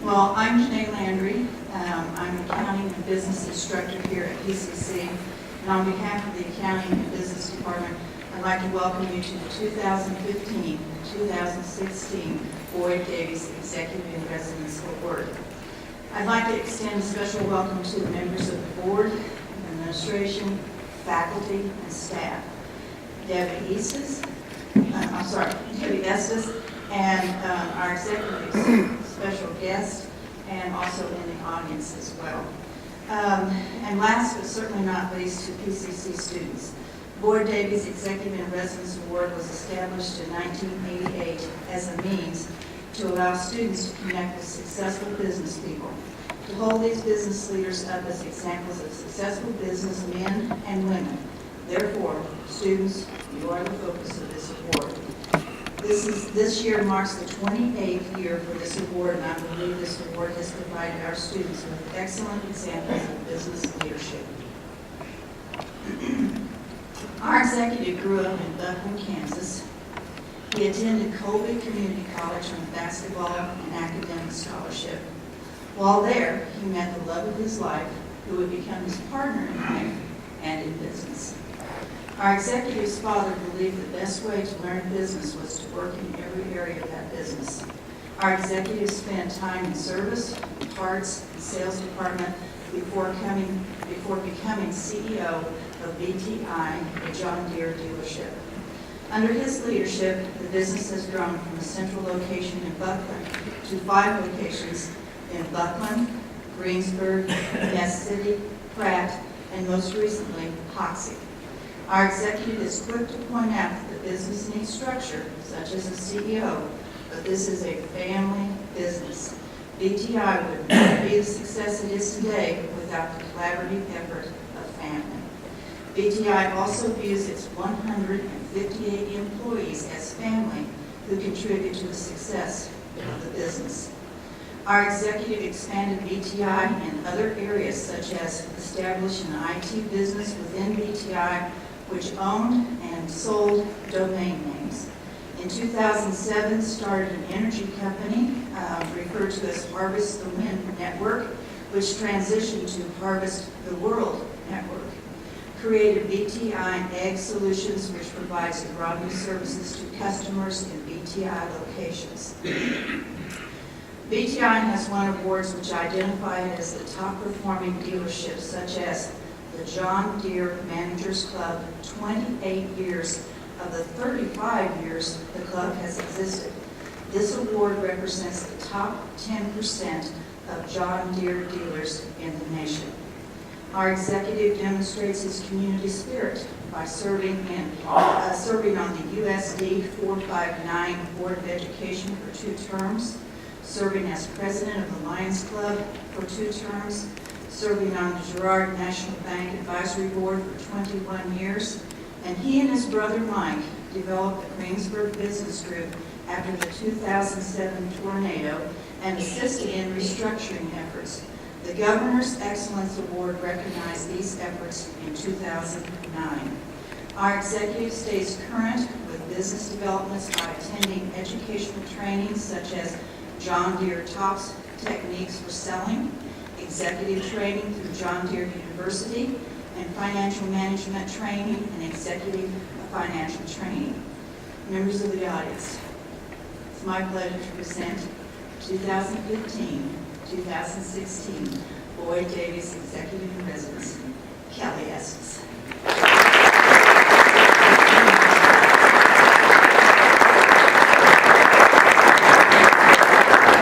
Well, I'm Janae Landry. I'm an accounting and business instructor here at PCC. And on behalf of the Accounting and Business Department, I'd like to welcome you to the 2015-2016 Boyd Davies Executive in Residence Award. I'd like to extend a special welcome to the members of the board, administration, faculty, and staff. Debbie Estes, and our executive special guest, and also in the audience as well. And last but certainly not least, to PCC students. Boyd Davies Executive in Residence Award was established in 1988 as a means to allow students to connect with successful business people, to hold these business leaders up as examples of successful businessmen and women. Therefore, students, you are the focus of this award. This year marks the 28th year for this award, and I believe this award has provided our students with excellent examples of business leadership. Our executive grew up in Buckland, Kansas. He attended Colby Community College on basketball and academic scholarship. While there, he met the love of his life, who would become his partner in life and in business. Our executive's father believed the best way to learn business was to work in every area of that business. Our executive spent time in service, parts, and sales department before becoming CEO of BTI, a John Deere dealership. Under his leadership, the business has grown from a central location in Buckland to 5 locations in Buckland, Greensburg, Ness City, Pratt, and most recently, Hoxie. Our executive is quick to point out that the business needs structure, such as a CEO, but this is a family business. BTI would not be the success it is today without the collaborative effort of family. BTI also views its 158 employees as family who contribute to the success of the business. Our executive expanded BTI in other areas, such as establishing an IT business within BTI, which owned and sold domain names. In 2007, started an energy company referred to as Harvest the Wind Network, which transitioned to Harvest the World Network. Created BTI Ag Solutions, which provides agronomy services to customers in BTI locations. BTI has won awards which identify it as the top performing dealership, such as the John Deere Managers Club, 28 years of the 35 years the club has existed. This award represents the top 10% of John Deere dealers in the nation. Our executive demonstrates his community spirit by serving on the USD 459 Board of Education for 2 terms, serving as president of the Lions Club for 2 terms, serving on the Girard National Bank Advisory Board for 21 years, and he and his brother Mike developed the Greensburg Business Group after the 2007 tornado and assisted in restructuring efforts. The Governor's Excellence Award recognized these efforts in 2009. Our executive stays current with business developments by attending educational trainings such as John Deere Tops Techniques for Selling, executive training through John Deere University, and financial management training and executive financial training. Members of the audience, it's my pleasure to present 2015-2016 Boyd Davies Executive in Residence, Kelly Estes.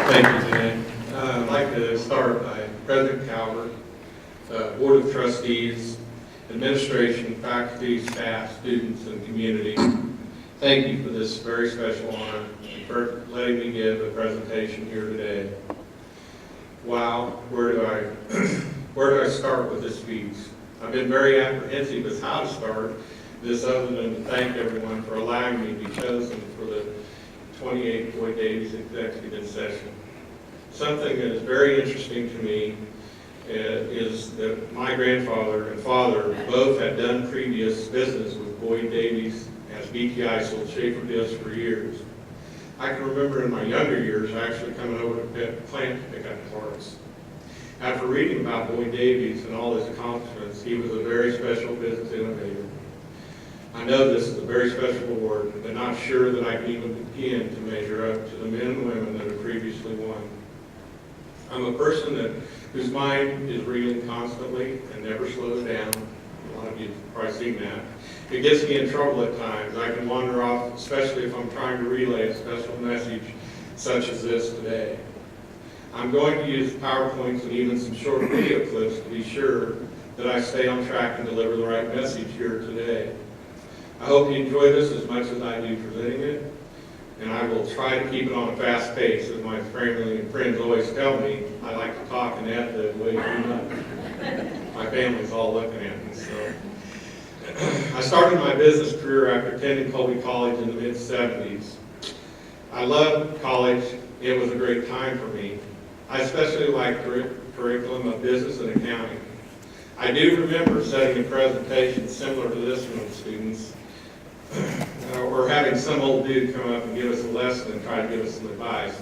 Thank you, Jan. I'd like to start by President Calvert, Board of Trustees, administration, faculty, staff, students, and community. Thank you for this very special honor and for letting me give a presentation here today. Wow, where do I start with this speech? I've been very apprehensive as how to start this other than to thank everyone for allowing me to be chosen for the 28th Boyd Davies Executive in Session. Something that is very interesting to me is that my grandfather and father both had done previous business with Boyd Davies as BTI sold Schaefer discs for years. I can remember in my younger years actually coming over to plant to pick up parts. After reading about Boyd Davies and all his accomplishments, he was a very special business innovator. I know this is a very special award, but not sure that I can even begin to measure up to the men and women that have previously won. I'm a person whose mind is reeling constantly and never slows down. A lot of you have probably seen that. It gets me in trouble at times. I can wander off, especially if I'm trying to relay a special message such as this today. I'm going to use PowerPoints and even some short video clips to be sure that I stay on track and deliver the right message here today. I hope you enjoy this as much as I do presenting it, and I will try to keep it on a fast pace. As my family and friends always tell me, I like to talk and ad-lib way too much. My family's all looking at me, so. I started my business career after attending Colby College in the mid-70s. I loved college. It was a great time for me. I especially liked the curriculum of business and accounting. I do remember setting a presentation similar to this one with students, or having some old dude come up and give us a lesson and try to give us some advice.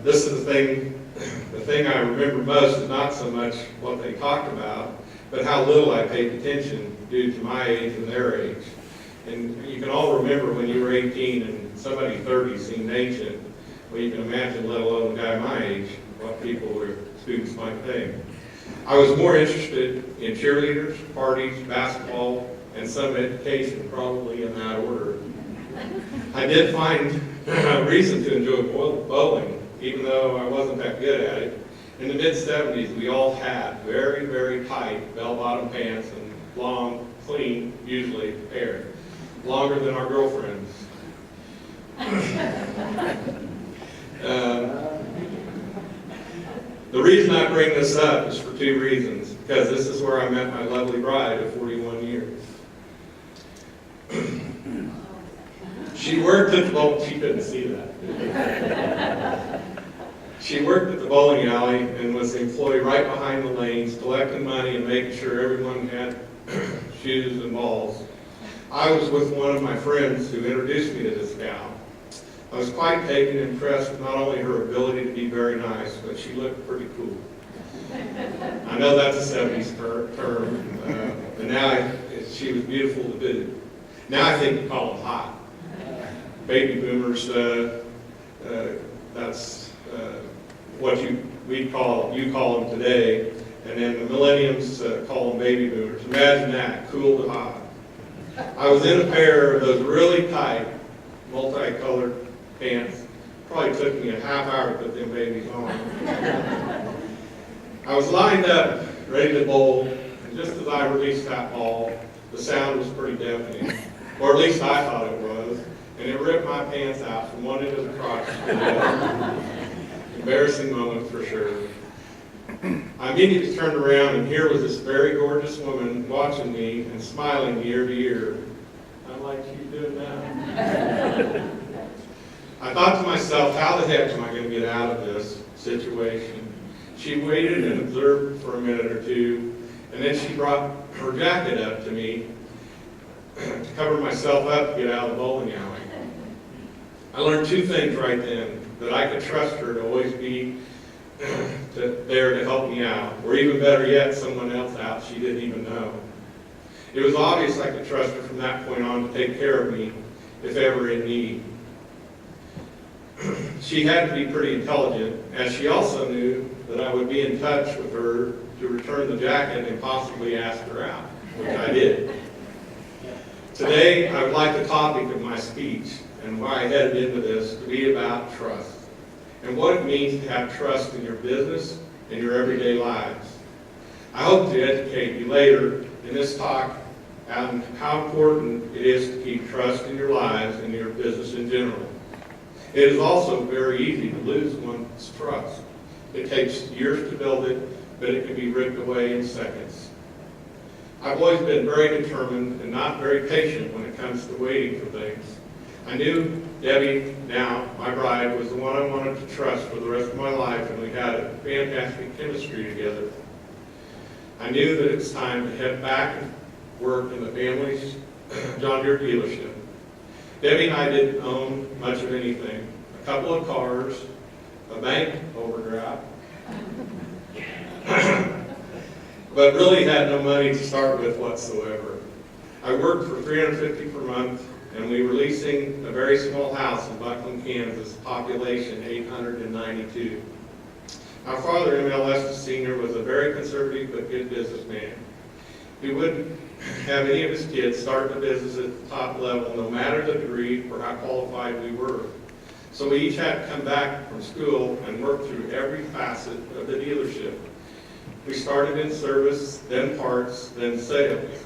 This is the thing I remember most is not so much what they talked about, but how little I paid attention due to my age and their age. And you can all remember when you were 18 and somebody 30 seemed ancient. Well, you can imagine, let alone a guy my age, what people or students might think. I was more interested in cheerleaders, parties, basketball, and some education, probably in that order. I did find a reason to enjoy bowling, even though I wasn't that good at it. In the mid-70s, we all had very, very tight bell-bottom pants and long, clean, usually hair, longer than our girlfriends. The reason I bring this up is for two reasons, because this is where I met my lovely bride of 41 years. She worked at the bowling, she couldn't see that. She worked at the bowling alley and was the employee right behind the lanes, collecting money and making sure everyone had shoes and balls. I was with one of my friends who introduced me to this gal. I was quite taken and impressed with not only her ability to be very nice, but she looked pretty cool. I know that's a 70s term, but now she was beautiful to boot. Now I think you call them hot. Baby boomers, that's what you call them today, and then the millenniums call them baby boomers. Imagine that, cool to hot. I was in a pair of those really tight, multicolored pants. Probably took me a half hour to put them babies on. I was lined up, ready to bowl, and just as I released that ball, the sound was pretty deafening, or at least I thought it was, and it ripped my pants out from one end of the crotch to the other. Embarrassing moment for sure. I immediately turned around, and here was this very gorgeous woman watching me and smiling ear to ear. I'm like, she's doing now. I thought to myself, how the heck am I going to get out of this situation? She waited and observed for a minute or two, and then she brought her jacket up to me to cover myself up to get out of the bowling alley. I learned two things right then, that I could trust her to always be there to help me out, or even better yet, someone else out she didn't even know. It was obvious I could trust her from that point on to take care of me if ever in need. She had to be pretty intelligent, as she also knew that I would be in touch with her to return the jacket and possibly ask her out, which I did. Today, I would like the topic of my speech and why I headed into this to be about trust and what it means to have trust in your business and your everyday lives. I hope to educate you later in this talk on how important it is to keep trust in your lives and your business in general. It is also very easy to lose one's trust. It takes years to build it, but it can be ripped away in seconds. I've always been very determined and not very patient when it comes to waiting for things. I knew Debbie, now my bride, was the one I wanted to trust for the rest of my life, and we had a fantastic chemistry together. I knew that it was time to head back and work in the family's John Deere dealership. Debbie and I didn't own much of anything. A couple of cars, a bank overdraft, but really had no money to start with whatsoever. I worked for $350 per month, and we were leasing a very small house in Buckland, Kansas, population 892. Our father, M.L. Estes Sr., was a very conservative but good businessman. He wouldn't have any of his kids start the business at the top level, no matter the degree or how qualified we were. So we each had to come back from school and work through every facet of the dealership. We started in service, then parts, then sales.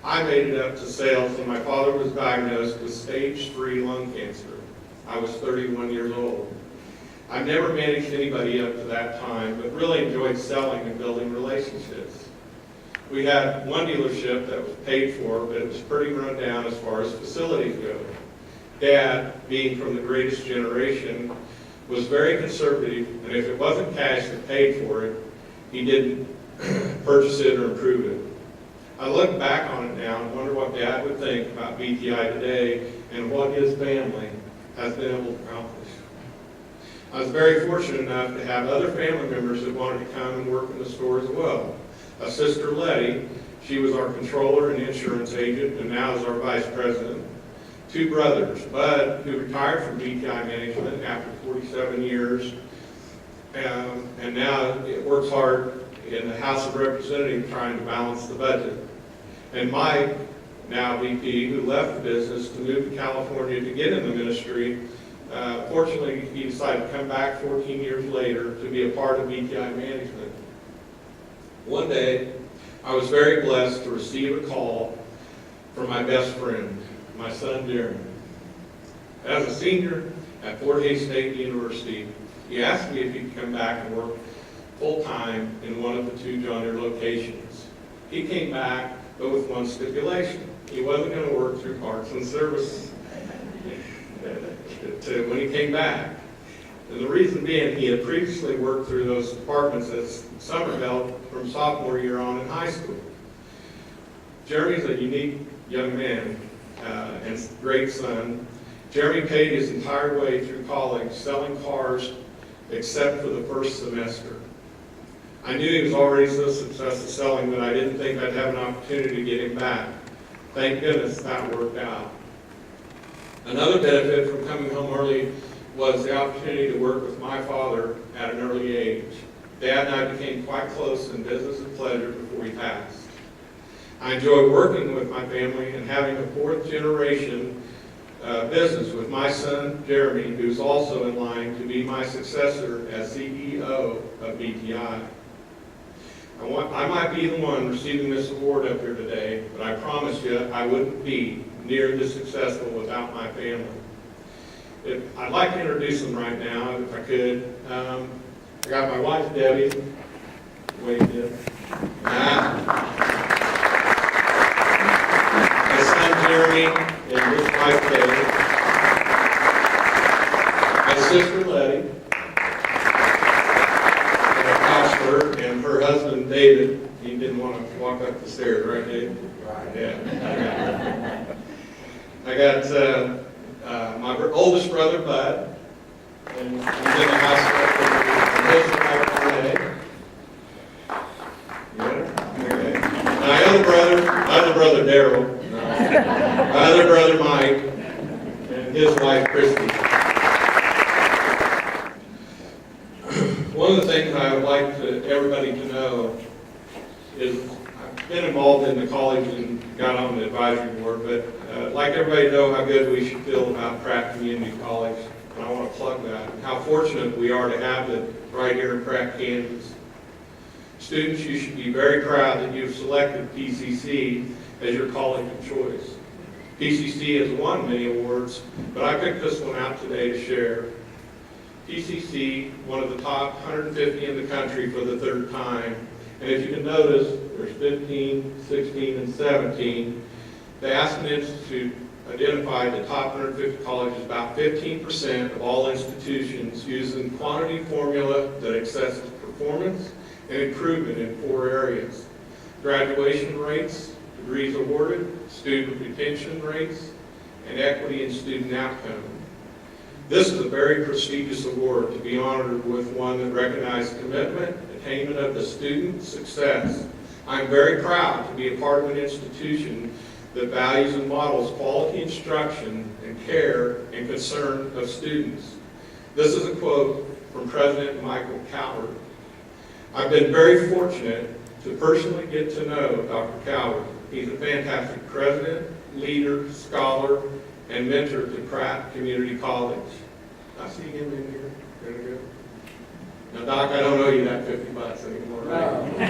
I made it up to sales when my father was diagnosed with stage 3 lung cancer. I was 31 years old. I've never managed anybody up to that time, but really enjoyed selling and building relationships. We had one dealership that was paid for, but it was pretty run down as far as facilities go. Dad, being from the greatest generation, was very conservative, and if it wasn't cash that paid for it, he didn't purchase it or improve it. I look back on it now and wonder what Dad would think about BTI today and what his family has been able to accomplish. I was very fortunate enough to have other family members that wanted to come and work in the store as well. A sister, Letty, she was our controller and insurance agent, and now is our vice president. Two brothers, Bud, who retired from BTI management after 47 years, and now works hard in the House of Representatives trying to balance the budget. And Mike, now VP, who left the business to move to California to get in the ministry. Fortunately, he decided to come back 14 years later to be a part of BTI management. One day, I was very blessed to receive a call from my best friend, my son Jeremy. As a senior at Fort Hays State University, he asked me if he could come back and work full-time in one of the two John Deere locations. He came back, but with one stipulation. He wasn't going to work through parts and service when he came back. And the reason being, he had previously worked through those departments as summer help from sophomore year on in high school. Jeremy's a unique young man and great son. Jeremy paid his entire way through college selling cars except for the first semester. I knew he was already so successful selling that I didn't think I'd have an opportunity to get him back. Thank goodness that worked out. Another benefit from coming home early was the opportunity to work with my father at an early age. Dad and I became quite close in business and pleasure before he passed. I enjoy working with my family and having a fourth generation business with my son Jeremy, who's also in line to be my successor as CEO of BTI. I might be the one receiving this award up here today, but I promise you I wouldn't be near this successful without my family. I'd like to introduce them right now, if I could. I got my wife, Debbie. Wait, Deb. My son, Jeremy, and his wife, Debbie. My sister, Letty. And her husband, David. He didn't want to walk up the stairs, right, David? Right. Yeah. I got my oldest brother, Bud, and he's in the hospital for his today. Yeah. Okay. My other brother, Daryl. My other brother, Mike, and his wife, Christy. One of the things I would like everybody to know is I've been involved in the college and got on the advisory board, but I'd like everybody to know how good we should feel about Pratt Community College, and I want to plug that, and how fortunate we are to have it right here in Pratt, Kansas. Students, you should be very proud that you've selected PCC as your college of choice. PCC has won many awards, but I picked this one out today to share. PCC, one of the top 150 in the country for the third time. And if you can notice, there's 15, 16, and 17. The Aspen Institute identified the top 150 colleges, about 15% of all institutions, using quantity formula that assesses performance and improvement in 4 areas: graduation rates, degrees awarded, student retention rates, and equity in student outcome. This is a very prestigious award to be honored with one that recognizes commitment, attainment of the student success. I'm very proud to be a part of an institution that values and models quality instruction and care and concern of students. This is a quote from President Michael Coward. I've been very fortunate to personally get to know Dr. Coward. He's a fantastic president, leader, scholar, and mentor to Pratt Community College. I see him in here. There we go. Now, Doc, I don't owe you that $50 anymore, right? No.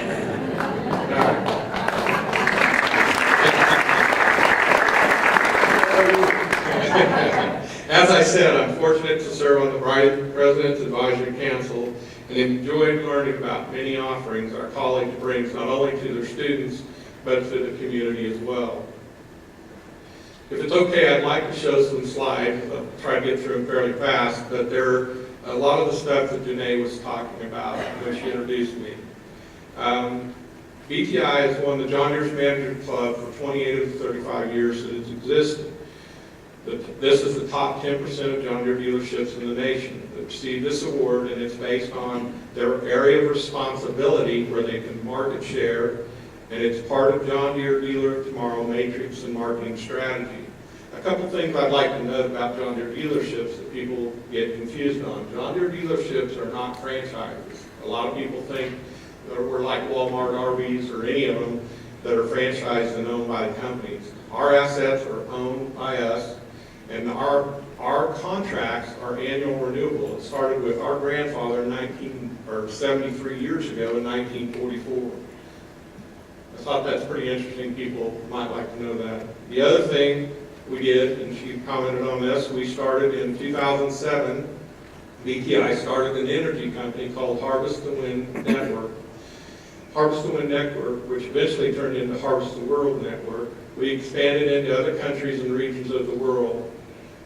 As I said, I'm fortunate to serve on the President's Advisory Council and enjoyed learning about many offerings our college brings not only to their students, but to the community as well. If it's okay, I'd like to show some slides. I'll try to get through them fairly fast, but they're a lot of the stuff that Janae was talking about when she introduced me. BTI has won the John Deere's Manager Club for 28 of the 35 years that it's existed. This is the top 10% of John Deere dealerships in the nation that receive this award, and it's based on their area of responsibility where they can market share, and it's part of John Deere Dealer of Tomorrow matrix and marketing strategy. A couple things I'd like to note about John Deere dealerships that people get confused on. John Deere dealerships are not franchises. A lot of people think that we're like Walmart, RVs, or any of them that are franchised and owned by the companies. Our assets are owned by us, and our contracts are annual renewable. It started with our grandfather 73 years ago in 1944. I thought that's pretty interesting. People might like to know that. The other thing we did, and she commented on this, we started in 2007. BTI started an energy company called Harvest to Win Network. Harvest to Win Network, which eventually turned into Harvest the World Network. We expanded into other countries and regions of the world.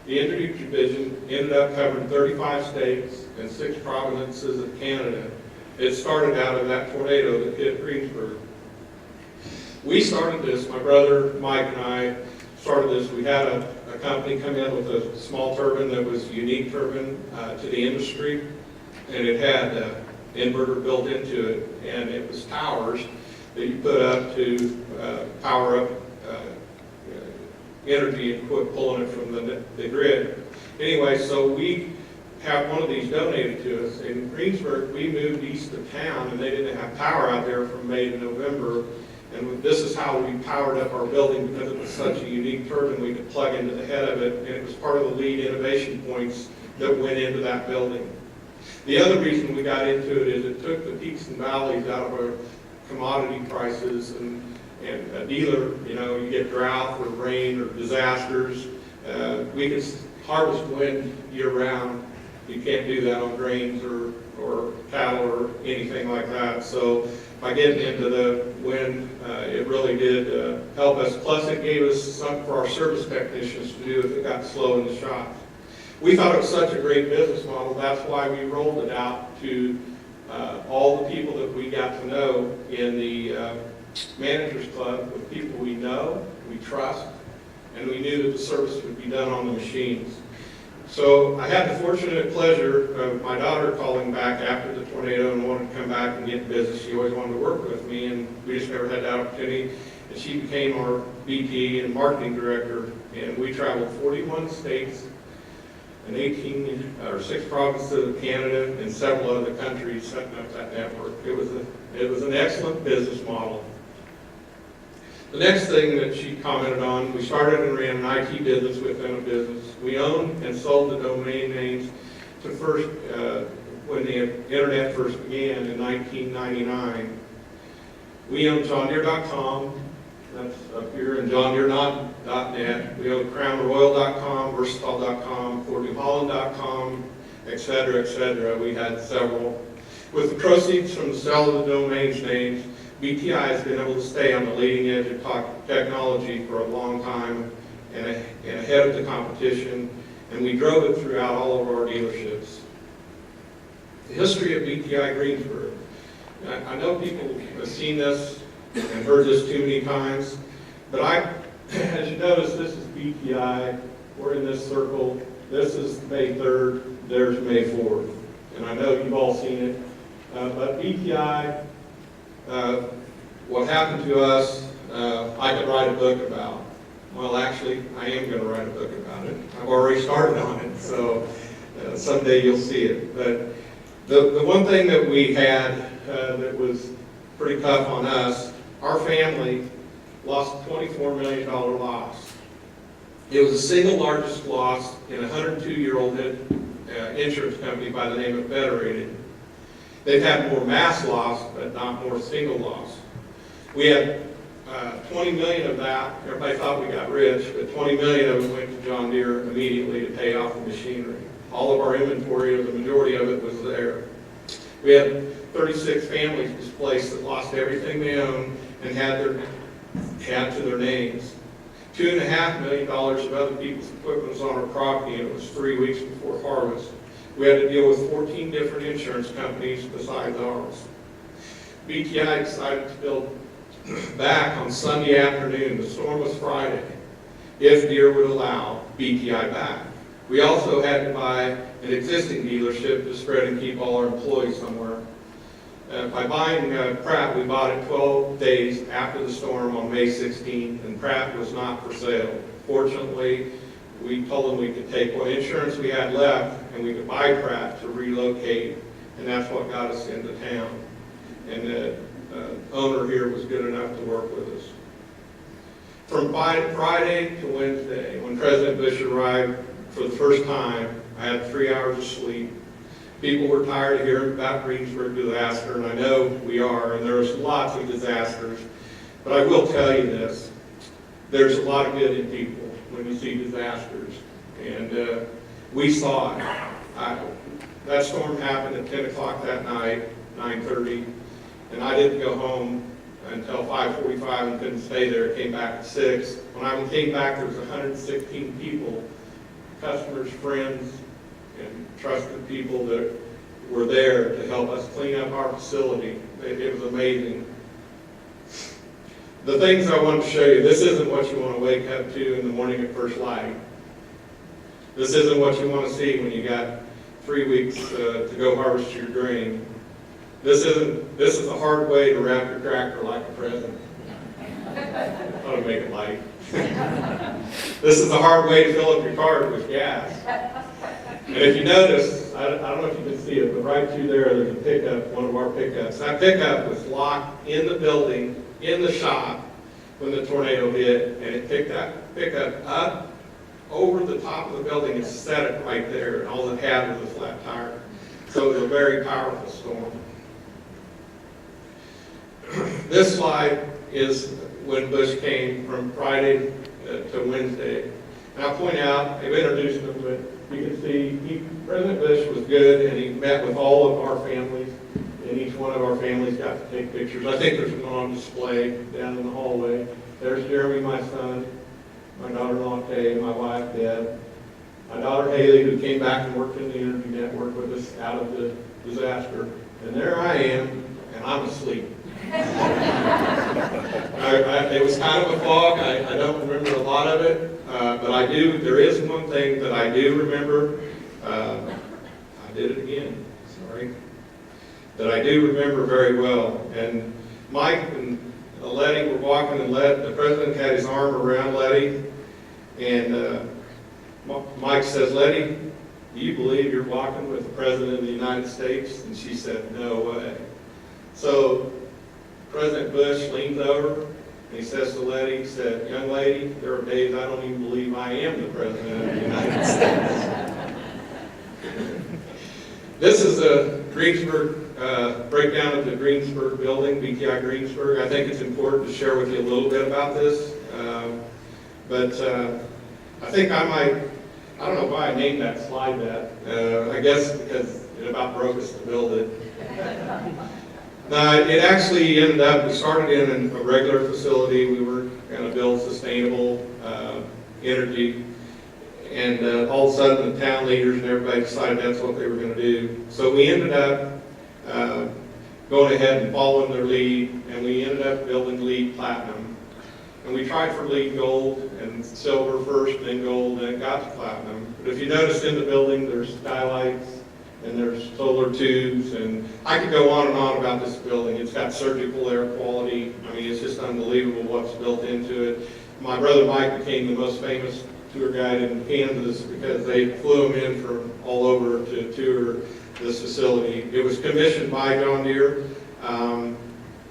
The energy division ended up covering 35 states and 6 provinces of Canada. It started out of that tornado that hit Greensburg. We started this, my brother Mike and I started this. We had a company come in with a small turbine that was a unique turbine to the industry, and it had an inverter built into it, and it was towers that you put up to power up energy and quit pulling it from the grid. Anyway, so we have one of these donated to us. In Greensburg, we moved east of town, and they didn't have power out there from May to November. And this is how we powered up our building, because it was such a unique turbine we could plug into the head of it, and it was part of the lead innovation points that went into that building. The other reason we got into it is it took the peaks and valleys out of our commodity prices, and a dealer, you get drought or rain or disasters. We can harvest wind year-round. You can't do that on grains or cattle or anything like that. So by getting into the wind, it really did help us. Plus, it gave us something for our service technicians to do if it got slow in the shop. We thought it was such a great business model. That's why we rolled it out to all the people that we got to know in the Managers Club, with people we know, we trust, and we knew that the service would be done on the machines. So I had the fortunate pleasure of my daughter calling back after the tornado and wanted to come back and get in business. She always wanted to work with me, and we just never had that opportunity. And she became our VP and marketing director, and we traveled 41 states and 6 provinces of Canada and several other countries setting up that network. It was an excellent business model. The next thing that she commented on, we started and ran an IT business within a business. We owned and sold the domain names to first, when the internet first began in 1999. We owned JohnDeere.com, that's up here, and JohnDeere.net. We owned CrownRoyal.com, Versatile.com, FortNewHolland.com, et cetera, et cetera. We had several. With the proceeds from the sale of the domains names, BTI has been able to stay on the leading edge of technology for a long time and ahead of the competition, and we drove it throughout all of our dealerships. The history of BTI Greensburg. I know people have seen this and heard this too many times, but as you notice, this is BTI we're in this circle. This is May 3rd, there's May 4th. And I know you've all seen it. But BTI, what happened to us, I could write a book about. Well, actually, I am going to write a book about it. I've already started on it, so someday you'll see it. But the one thing that we had that was pretty tough on us, our family lost a $24 million loss. It was the single largest loss in a 102-year-old insurance company by the name of Federated. They've had more mass loss, but not more single loss. We had 20 million of that. Everybody thought we got rich, but 20 million of it went to John Deere immediately to pay off the machinery. All of our inventory, or the majority of it, was there. We had 36 families displaced that lost everything they owned and had to their names. $2.5 million of other people's equipment was on our property, and it was 3 weeks before harvest. We had to deal with 14 different insurance companies besides ours. BTI decided to build back on Sunday afternoon. The storm was Friday, if Deere would allow BTI back. We also had to buy an existing dealership to spread and keep all our employees somewhere. By buying Pratt, we bought it 12 days after the storm on May 16th, and Pratt was not for sale. Fortunately, we told them we could take what insurance we had left and we could buy Pratt to relocate, and that's what got us into town. And the owner here was good enough to work with us. From Friday to Wednesday, when President Bush arrived for the first time, I had 3 hours of sleep. People were tired of hearing about Greensburg disaster, and I know we are, and there's lots of disasters. But I will tell you this, there's a lot of good in people when you see disasters. And we saw it. That storm happened at 10 o'clock that night, 9:30, and I didn't go home until 5:45 and couldn't stay there. It came back at 6. When I came back, there was 116 people, customers, friends, and trusted people that were there to help us clean up our facility. It was amazing. The things I want to show you, this isn't what you want to wake up to in the morning at first light. This isn't what you want to see when you got 3 weeks to go harvest your grain. This is a hard way to wrap your tractor like a present. I'll make it light. This is a hard way to fill up your car with gas. And if you notice, I don't know if you can see it, but right through there's a pickup, one of our pickups. That pickup was locked in the building, in the shop, when the tornado hit, and it picked that pickup up over the top of the building and set it right there, and all it had was a flat tire. So it was a very powerful storm. This slide is when Bush came from Friday to Wednesday. And I'll point out, I've introduced him, but you can see President Bush was good, and he met with all of our families, and each one of our families got to take pictures. I think there's one on display down in the hallway. There's Jeremy, my son, my daughter-in-law Kay, my wife Deb, my daughter Haley, who came back and worked in the Energy Network with us out of the disaster. And there I am, and I'm asleep. It was kind of a fog. I don't remember a lot of it, but I do. There is one thing that I do remember. I did it again. Sorry. That I do remember very well. And Mike and Letty were walking, and the president had his arm around Letty, and Mike says, "Letty, do you believe you're walking with the President of the United States?" And she said, "No way." So President Bush leans over and he says to Letty, he said, "Young lady, there are days I don't even believe I am the President of the United States." This is a Greensburg breakdown of the Greensburg building, BTI Greensburg. I think it's important to share with you a little bit about this. But I think I don't know why I named that slide that. I guess because it about broke us to build it. It actually ended up, we started in a regular facility. We were going to build sustainable energy. And all of a sudden the town leaders and everybody decided that's what they were going to do. So we ended up going ahead and following their lead, and we ended up building LEED Platinum. And we tried for LEED gold and silver first, then gold, then it got to platinum. But if you notice in the building, there's skylights and there's solar tubes, and I could go on and on about this building. It's got surgical air quality. I mean, it's just unbelievable what's built into it. My brother Mike became the most famous tour guide in Kansas because they flew him in from all over to tour this facility. It was commissioned by John Deere.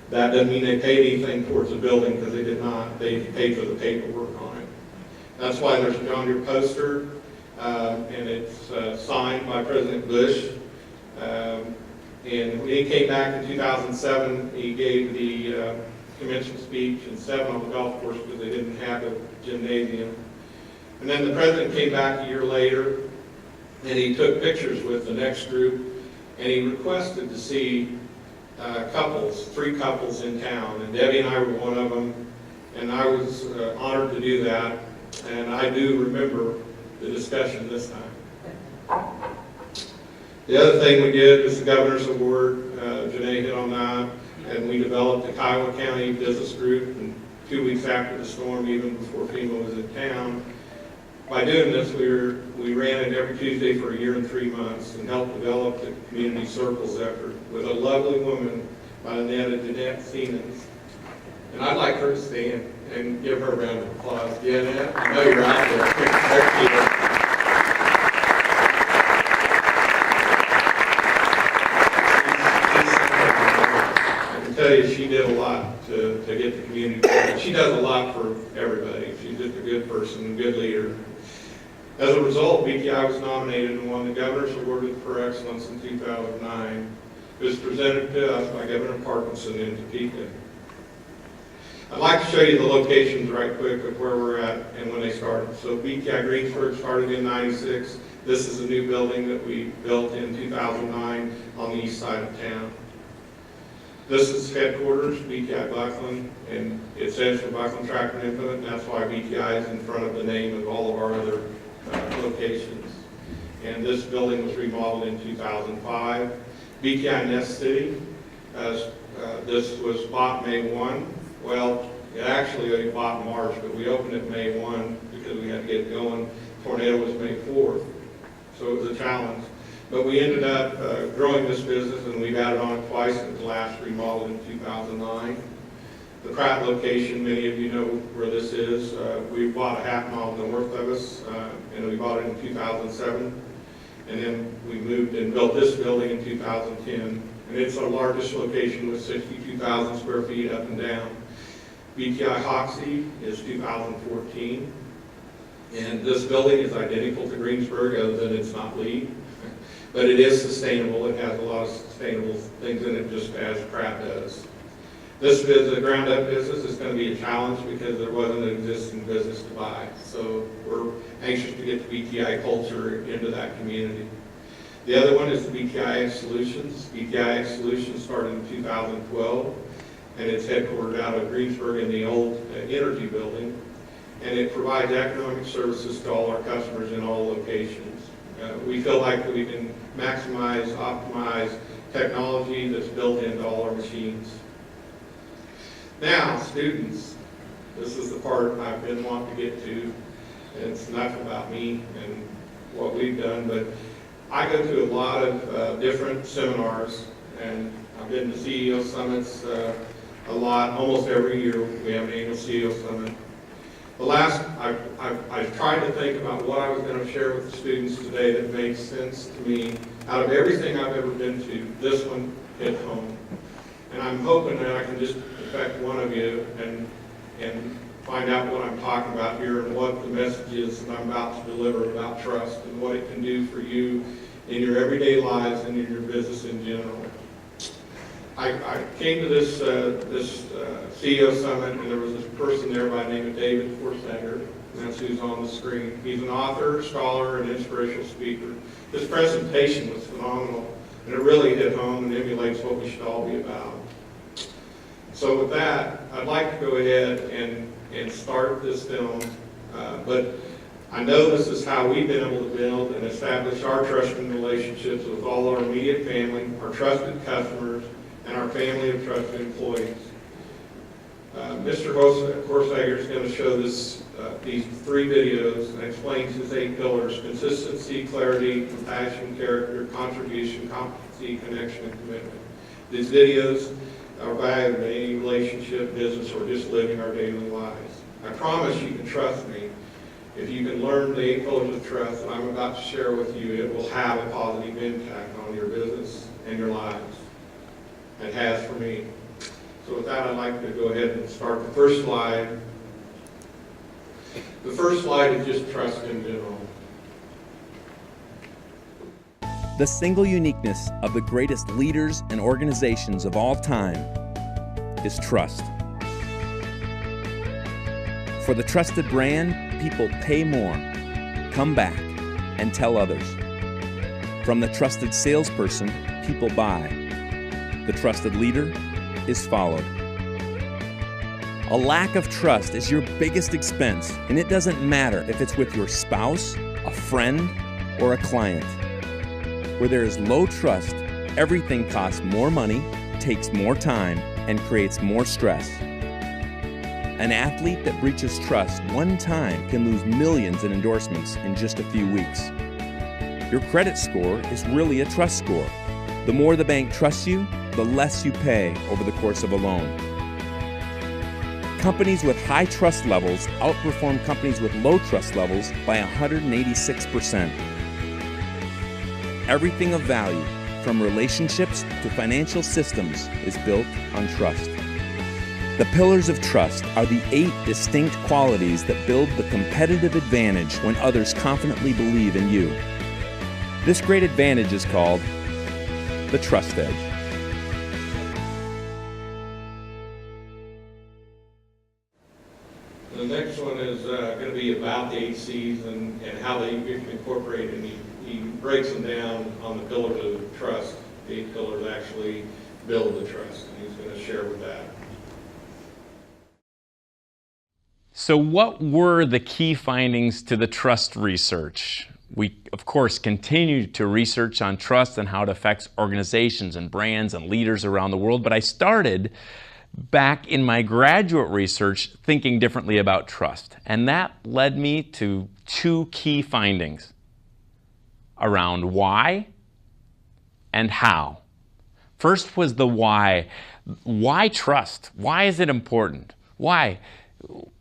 That doesn't mean they paid anything towards the building, because they did not. They paid for the paperwork on it. That's why there's a John Deere poster, and it's signed by President Bush. And when he came back in 2007, he gave the commencement speech and 7 on the golf course because they didn't have a gymnasium. And then the president came back a year later, and he took pictures with the next group, and he requested to see couples, 3 couples in town, and Debbie and I were one of them, and I was honored to do that, and I do remember the discussion this time. The other thing we did was the Governor's Award. Janae hit on that, and we developed the Kiowa County Business Group, and 2 weeks after the storm, even before FEMA was in town. By doing this, we ran it every Tuesday for a year and 3 months and helped develop the community circles effort with a lovely woman by the name of Jeanette Stevens. And I'd like her to stand and give her a round of applause. Jeanette, I know you're out there. There she is. I can tell you she did a lot to get the community going. She does a lot for everybody. She's just a good person, a good leader. As a result, BTI was nominated and won the Governor's Award for Excellence in 2009. It was presented to us by Governor Parkinson in Topeka. I'd like to show you the locations right quick of where we're at and when they started. So BTI Greensburg started in '96. This is a new building that we built in 2009 on the east side of town. This is headquarters, BTI Buckland, and it stands for Buckland Tractor and Implement, and that's why BTI is in front of the name of all of our other locations. And this building was remodeled in 2005. BTI Nest City, this was bought May 1. Well, it actually we bought in March, but we opened it May 1 because we had to get it going. Tornado was May 4th, so it was a challenge. But we ended up growing this business, and we've added on it twice. It was last remodeled in 2009. The Pratt location, many of you know where this is. We bought a half mile north of us, and we bought it in 2007. And then we moved and built this building in 2010. And it's our largest location with 62,000 square feet up and down. BTI Hoxie is 2014. And this building is identical to Greensburg, other than it's not LEED. But it is sustainable. It has a lot of sustainable things in it, just as Pratt does. This is a ground-up business. It's going to be a challenge because there wasn't an existing business to buy. So we're anxious to get the BTI culture into that community. The other one is the BTI Solutions. BTI Solutions started in 2012, and it's headquartered out of Greensburg in the old Energy Building. And it provides economic services to all our customers in all locations. We feel like we can maximize, optimize technology that's built into all our machines. Now, students, this is the part I've been wanting to get to. It's enough about me and what we've done, but I go to a lot of different seminars, and I've been to CEO summits a lot. Almost every year we have an annual CEO summit. I've tried to think about what I was going to share with the students today that makes sense to me. Out of everything I've ever been to, this one hit home. And I'm hoping that I can just affect one of you and find out what I'm talking about here and what the message is that I'm about to deliver about trust and what it can do for you in your everyday lives and in your business in general. I came to this CEO summit, and there was this person there by the name of David HORSAGER, and that's who's on the screen. He's an author, scholar, and inspirational speaker. His presentation was phenomenal, and it really hit home and emulates what we should all be about. So with that, I'd like to go ahead and start this film, but I know this is how we've been able to build and establish our trusting relationships with all our immediate family, our trusted customers, and our family of trusted employees. Mr. HORSAGER is going to show these 3 videos and explains his 8 pillars: consistency, clarity, compassion, character, contribution, competency, connection, and commitment. These videos are valuable in any relationship, business, or just living our daily lives. I promise you can trust me. If you can learn the 8 pillars of trust that I'm about to share with you, it will have a positive impact on your business and your lives. It has for me. So with that, I'd like to go ahead and start the first slide. The first slide is just trust in general. The single uniqueness of the greatest leaders and organizations of all time is trust. For the trusted brand, people pay more, come back, and tell others. From the trusted salesperson, people buy. The trusted leader is followed. A lack of trust is your biggest expense, and it doesn't matter if it's with your spouse, a friend, or a client. Where there is low trust, everything costs more money, takes more time, and creates more stress. An athlete that breaches trust one time can lose millions in endorsements in just a few weeks. Your credit score is really a trust score. The more the bank trusts you, the less you pay over the course of a loan. Companies with high trust levels outperform companies with low trust levels by 186%. Everything of value, from relationships to financial systems, is built on trust. The pillars of trust are the 8 distinct qualities that build the competitive advantage when others confidently believe in you. This great advantage is called the trust edge. The next one is going to be about the 8 C's and how they can incorporate it. And he breaks them down on the pillars of trust. The 8 pillars actually build the trust, and he's going to share with that. So what were the key findings to the trust research? We, of course, continue to research on trust and how it affects organizations and brands and leaders around the world, but I started back in my graduate research thinking differently about trust, and that led me to 2 key findings around why and how. First was the why. Why trust? Why is it important? Why?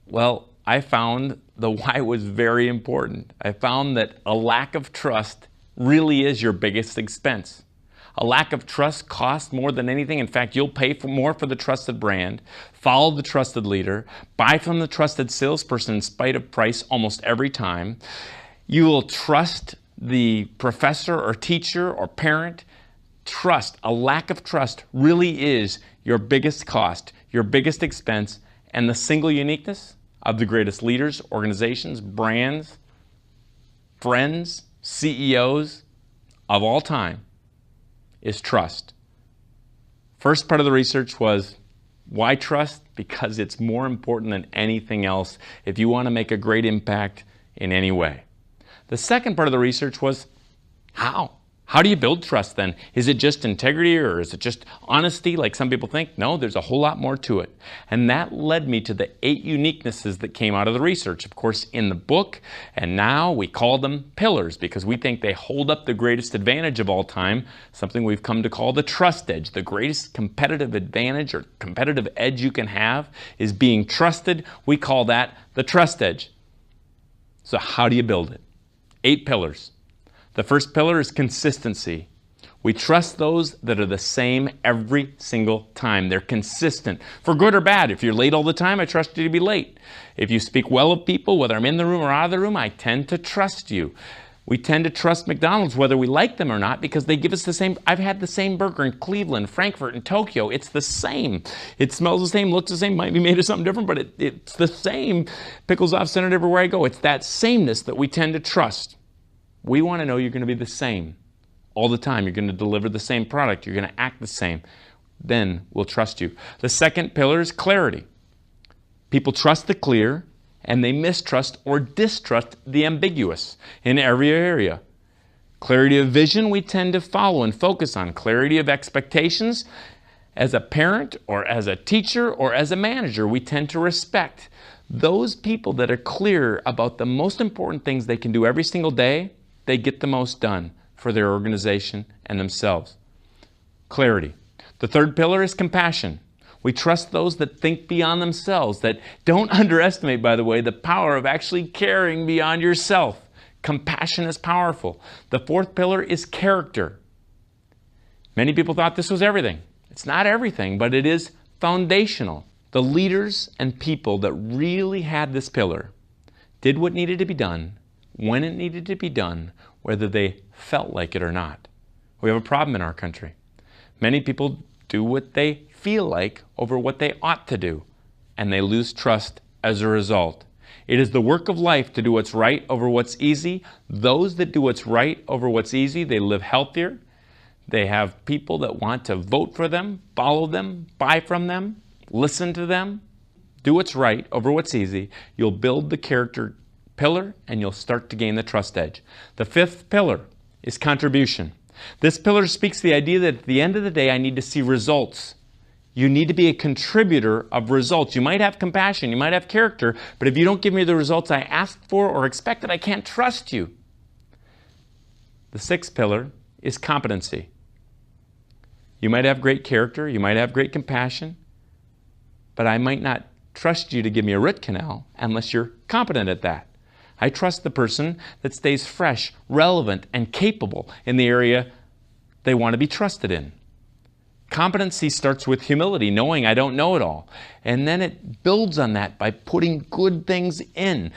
Well, I found the why was very important. I found that a lack of trust really is your biggest expense. A lack of trust costs more than anything. In fact, you'll pay more for the trusted brand, follow the trusted leader, buy from the trusted salesperson in spite of price almost every time. You will trust the professor or teacher or parent. Trust, a lack of trust really is your biggest cost, your biggest expense, and the single uniqueness of the greatest leaders, organizations, brands, friends, CEOs of all time is trust. First part of the research was why trust? Because it's more important than anything else if you want to make a great impact in any way. The second part of the research was how? How do you build trust then? Is it just integrity or is it just honesty like some people think? No, there's a whole lot more to it. And that led me to the 8 uniquenesses that came out of the research. Of course, in the book, and now we call them pillars because we think they hold up the greatest advantage of all time, something we've come to call the trust edge. The greatest competitive advantage or competitive edge you can have is being trusted. We call that the trust edge. So how do you build it? 8 pillars. The first pillar is consistency. We trust those that are the same every single time. They're consistent, for good or bad. If you're late all the time, I trust you to be late. If you speak well of people, whether I'm in the room or out of the room, I tend to trust you. We tend to trust McDonald's whether we like them or not because they give us the same. I've had the same burger in Cleveland, Frankfurt, and Tokyo. It's the same. It smells the same, looks the same, might be made of something different, but it's the same. Pickles off-centered everywhere I go. It's that sameness that we tend to trust. We want to know you're going to be the same all the time. You're going to deliver the same product. You're going to act the same. Then we'll trust you. The second pillar is clarity. People trust the clear and they mistrust or distrust the ambiguous in every area. Clarity of vision we tend to follow and focus on. Clarity of expectations As a parent or as a teacher or as a manager, we tend to respect those people that are clear about the most important things they can do every single day. They get the most done for their organization and themselves. Clarity. The third pillar is compassion. We trust those that think beyond themselves, that don't underestimate, by the way, the power of actually caring beyond yourself. Compassion is powerful. The fourth pillar is character. Many people thought this was everything. It's not everything, but it is foundational. The leaders and people that really had this pillar did what needed to be done, when it needed to be done, whether they felt like it or not. We have a problem in our country. Many people do what they feel like over what they ought to do, and they lose trust as a result. It is the work of life to do what's right over what's easy. Those that do what's right over what's easy, they live healthier. They have people that want to vote for them, follow them, buy from them, listen to them. Do what's right over what's easy. You'll build the character pillar and you'll start to gain the trust edge. The fifth pillar is contribution. This pillar speaks to the idea that at the end of the day, I need to see results. You need to be a contributor of results. You might have compassion, you might have character, but if you don't give me the results I asked for or expected, I can't trust you. The sixth pillar is competency. You might have great character, you might have great compassion, but I might not trust you to give me a root canal unless you're competent at that. I trust the person that stays fresh, relevant, and capable in the area they want to be trusted in. Competency starts with humility, knowing I don't know it all. And then it builds on that by putting good things in.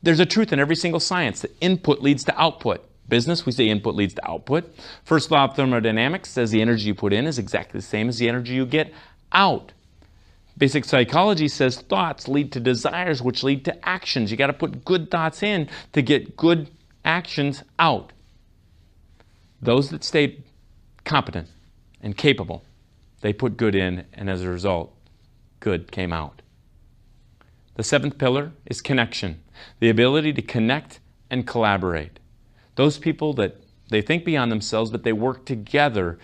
There's a truth in every single science that input leads to output. Business, we say input leads to output. First law of thermodynamics says the energy you put in is exactly the same as the energy you get out. Basic psychology says thoughts lead to desires, which lead to actions. You got to put good thoughts in to get good actions out. Those that stayed competent and capable, they put good in, and as a result, good came out. The seventh pillar is connection, the ability to connect and collaborate. Those people that they think beyond themselves, but they work together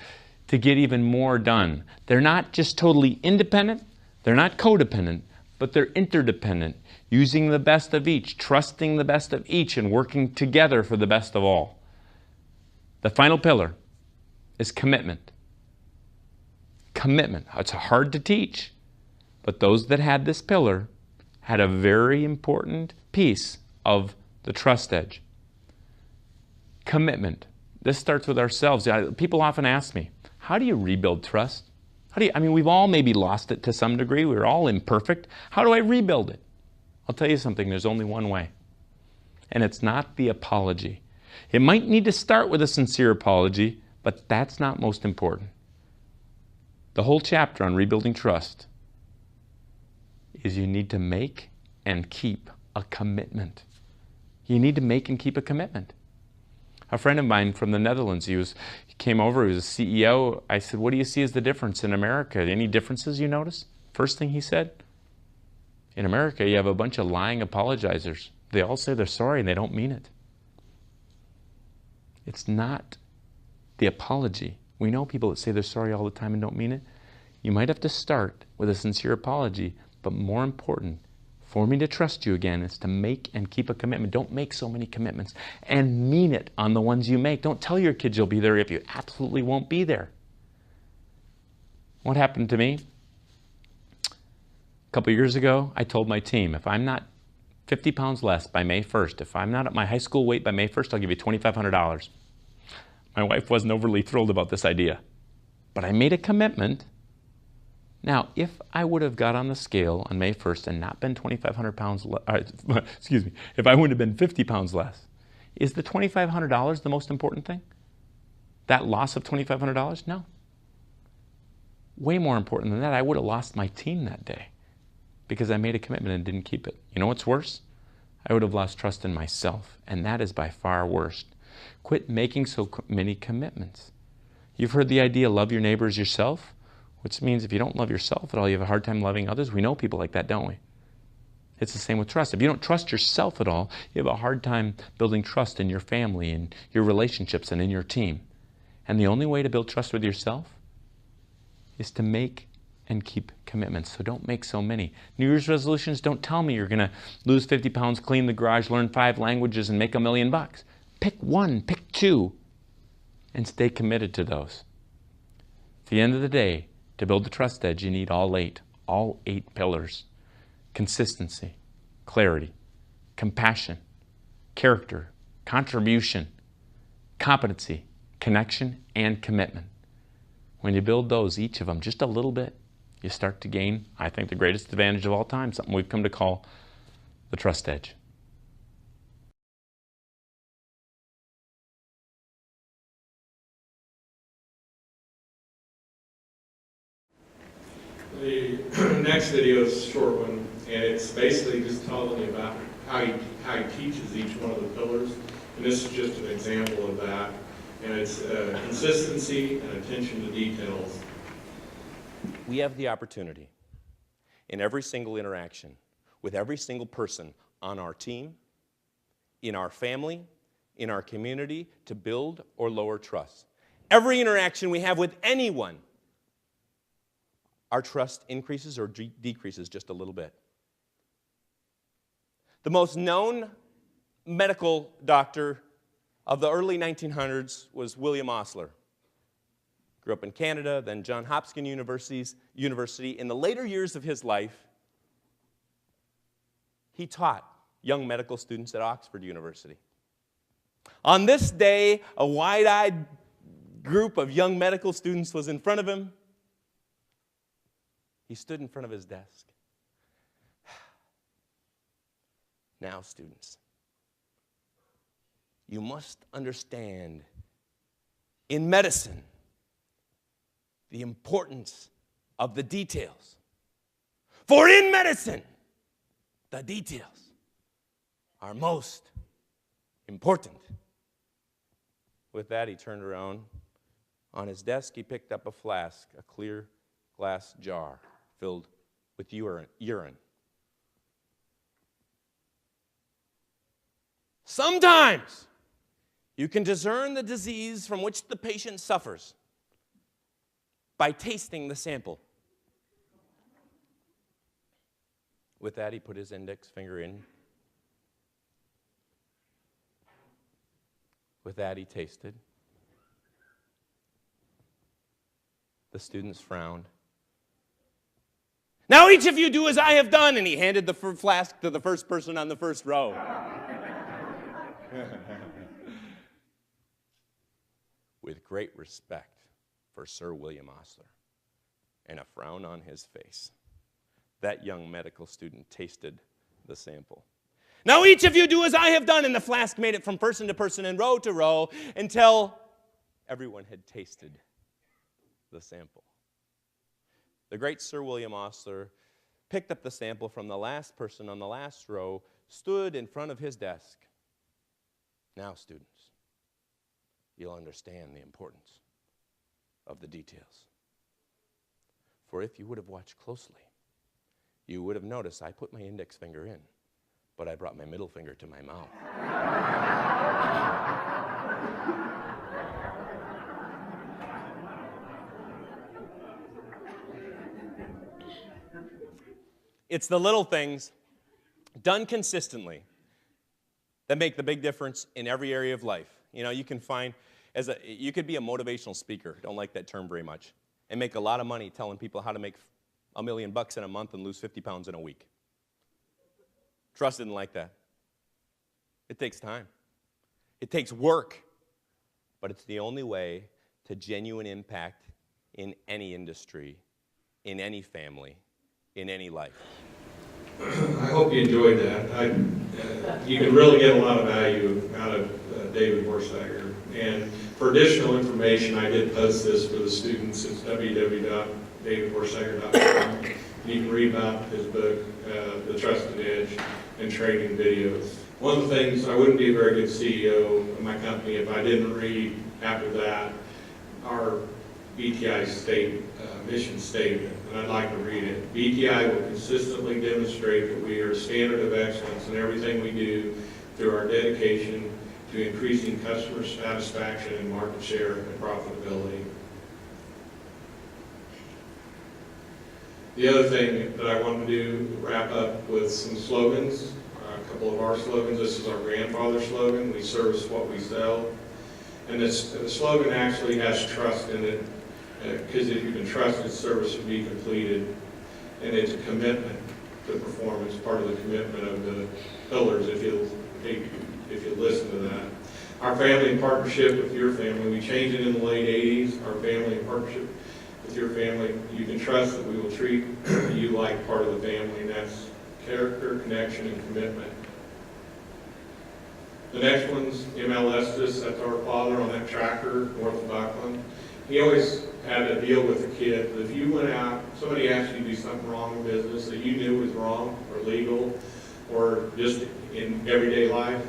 to get even more done. They're not just totally independent, they're not codependent, but they're interdependent, using the best of each, trusting the best of each, and working together for the best of all. The final pillar is commitment. Commitment. It's hard to teach, but those that had this pillar had a very important piece of the trust edge. Commitment. This starts with ourselves. People often ask me, how do you rebuild trust? We've all maybe lost it to some degree. We're all imperfect. How do I rebuild it? I'll tell you something, there's only one way. And it's not the apology. It might need to start with a sincere apology, but that's not most important. The whole chapter on rebuilding trust is you need to make and keep a commitment. You need to make and keep a commitment. A friend of mine from the Netherlands, he came over, he was a CEO. I said, what do you see as the difference in America? Any differences you notice? First thing he said, in America you have a bunch of lying apologizers. They all say they're sorry and they don't mean it. It's not the apology. We know people that say they're sorry all the time and don't mean it. You might have to start with a sincere apology, but more important, for me to trust you again, is to make and keep a commitment. Don't make so many commitments, and mean it on the ones you make. Don't tell your kids you'll be there if you absolutely won't be there. What happened to me? A couple years ago, I told my team, if I'm not 50 pounds less by May 1st, if I'm not at my high school weight by May 1st, I'll give you $2,500. My wife wasn't overly thrilled about this idea, but I made a commitment. Now, if I would have got on the scale on May 1st and not been 2,500 pounds if I would have been 50 pounds less, is the $2,500 the most important thing? That loss of $2,500? No. Way more important than that, I would have lost my team that day because I made a commitment and didn't keep it. You know what's worse? I would have lost trust in myself, and that is by far worse. Quit making so many commitments. You've heard the idea, love your neighbor as yourself, which means if you don't love yourself at all, you have a hard time loving others. We know people like that, don't we? It's the same with trust. If you don't trust yourself at all, you have a hard time building trust in your family and your relationships and in your team. And the only way to build trust with yourself is to make and keep commitments. So don't make so many. New Year's resolutions, don't tell me you're going to lose 50 pounds, clean the garage, learn 5 languages, and make $1 million. Pick 1, pick 2, and stay committed to those. At the end of the day, to build the trust edge, you need all 8 pillars. Consistency, clarity, compassion, character, contribution, competency, connection, and commitment. When you build those, each of them, just a little bit, you start to gain, I think, the greatest advantage of all time, something we've come to call the trust edge. The next video is a short one, and it's basically just telling you about how he teaches each one of the pillars. And this is just an example of that. And it's consistency and attention to details. We have the opportunity in every single interaction with every single person on our team, in our family, in our community, to build or lower trust. Every interaction we have with anyone, our trust increases or decreases just a little bit. The most known medical doctor of the early 1900s was William Osler. Grew up in Canada, then Johns Hopkins University. In the later years of his life, he taught young medical students at Oxford University. On this day, a wide-eyed group of young medical students was in front of him. He stood in front of his desk. Now, students, you must understand in medicine the importance of the details. For in medicine, the details are most important. With that, he turned around. On his desk, he picked up a flask, a clear glass jar filled with urine. Sometimes you can discern the disease from which the patient suffers by tasting the sample. With that, he put his index finger in. With that, he tasted. The students frowned. Now each of you do as I have done, and he handed the flask to the first person on the first row. With great respect for Sir William Osler and a frown on his face, that young medical student tasted the sample. Now each of you do as I have done, and the flask made it from person to person and row to row until everyone had tasted the sample. The great Sir William Osler picked up the sample from the last person on the last row, stood in front of his desk. Now, students, you'll understand the importance of the details. For if you would have watched closely, you would have noticed I put my index finger in, but I brought my middle finger to my mouth. It's the little things done consistently that make the big difference in every area of life. You know, you can find, you could be a motivational speaker, don't like that term very much, and make a lot of money telling people how to make $1 million in a month and lose 50 pounds in a week. Trust isn't like that. It takes time. It takes work. But it's the only way to genuine impact in any industry, in any family, in any life. I hope you enjoyed that. You can really get a lot of value out of David HORSAGER. And for additional information, I did post this for the students. It's www.davidhorsager.com. You can read about his book, The Trusted Edge, and training videos. One of the things, I wouldn't be a very good CEO of my company if I didn't read, after that, our BTI mission statement, and I'd like to read it. BTI will consistently demonstrate that we are a standard of excellence in everything we do through our dedication to increasing customer satisfaction and market share and profitability. The other thing that I want to do, wrap up with some slogans, a couple of our slogans. This is our grandfather slogan, we service what we sell. And the slogan actually has trust in it, because if you can trust it, service will be completed. And it's a commitment to perform. It's part of the commitment of the pillars, if you listen to that. Our family in partnership with your family, we changed it in the late 80s, our family in partnership with your family. You can trust that we will treat you like part of the family, and that's character, connection, and commitment. The next one's Estes, that's our father on that tractor north of Buckland. He always had a deal with the kid that if you went out, somebody asked you to do something wrong in business that you knew was wrong or legal or just in everyday life,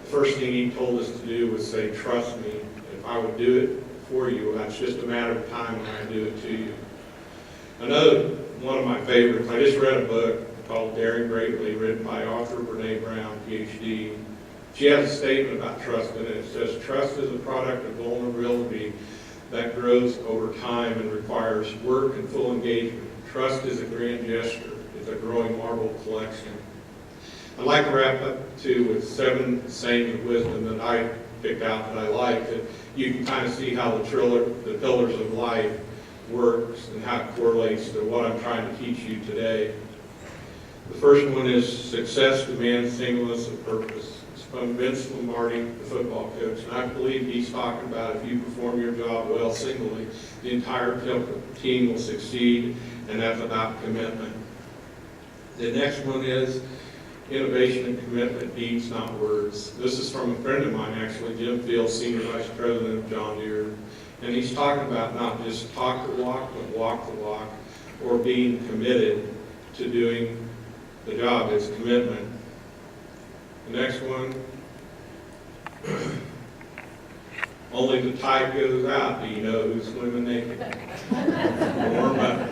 the first thing he told us to do was say, trust me. If I would do it for you, that's just a matter of time when I do it to you. Another one of my favorites, I just read a book called Daring Greatly, written by author Brene Brown, PhD. She has a statement about trust in it. It says, trust is a product of vulnerability that grows over time and requires work and full engagement. Trust is a grand gesture. It's a growing marble collection. I'd like to wrap up, too, with 7 sayings of wisdom that I picked out that I like, that you can kind of see how the pillars of life works and how it correlates to what I'm trying to teach you today. The first one is success demands singleness of purpose. It's from Vince Lombardi, the football coach, and I believe he's talking about if you perform your job well singly, the entire team will succeed, and that's about commitment. The next one is innovation and commitment, deeds, not words. This is from a friend of mine, actually, Jim Field, Senior Vice President of John Deere. And he's talking about not just talk the walk, but walk the walk, or being committed to doing the job. It's commitment. The next one, only the tide goes out. Do you know who's swimming naked? Warm up.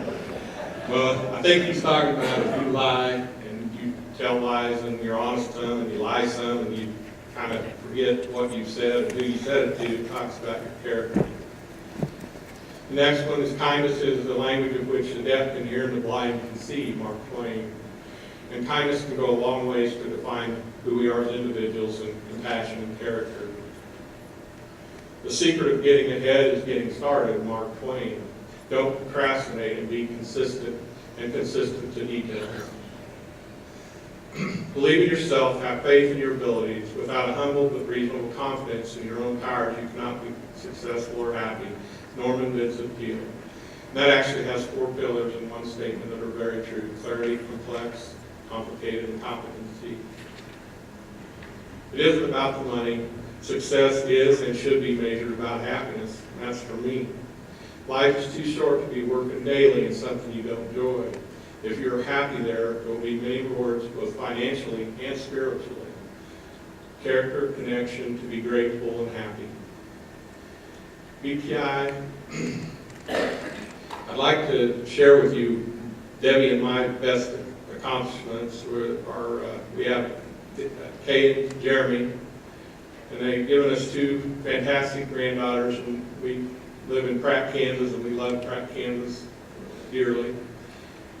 Well, I think he's talking about if you lie and you tell lies and you're honest some and you lie some and you kind of forget what you said and who you said it to, it talks about your character. The next one is kindness is the language of which the deaf can hear and the blind can see, Mark Twain. And kindness can go a long ways to define who we are as individuals and compassion and character. The secret of getting ahead is getting started, Mark Twain. Don't procrastinate and be consistent to details. Believe in yourself, have faith in your abilities. Without a humble but reasonable confidence in your own powers, you cannot be successful or happy. Norman Vincent Peale. That actually has 4 pillars in one statement that are very true. Clarity, complex, complicated, and competency. It isn't about the money. Success is and should be measured about happiness. And that's for me. Life is too short to be working daily in something you don't enjoy. If you're happy there will be many rewards both financially and spiritually. Character, connection, to be grateful and happy. BPI, I'd like to share with you Debbie and my best accomplishments. We have Kay and Jeremy, and they've given us 2 fantastic granddaughters, and we live in Pratt, Kansas, and we love Pratt, Kansas dearly.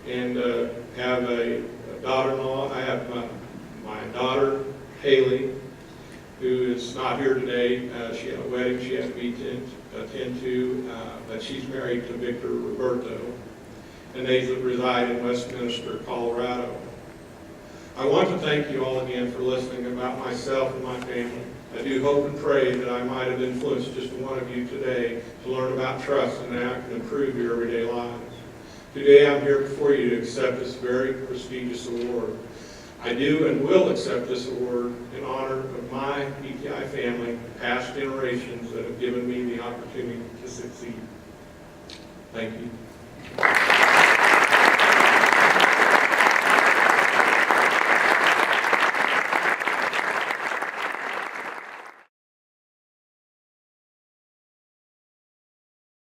And have a daughter-in-law. I have my daughter, Haley, who is not here today. She had a wedding she had to attend to, but she's married to Victor Roberto, and they reside in Westminster, Colorado. I want to thank you all again for listening about myself and my family. I do hope and pray that I might have influenced just one of you today to learn about trust and how it can improve your everyday lives. Today I'm here before you to accept this very prestigious award. I do and will accept this award in honor of my PTI family, past generations that have given me the opportunity to succeed. Thank you.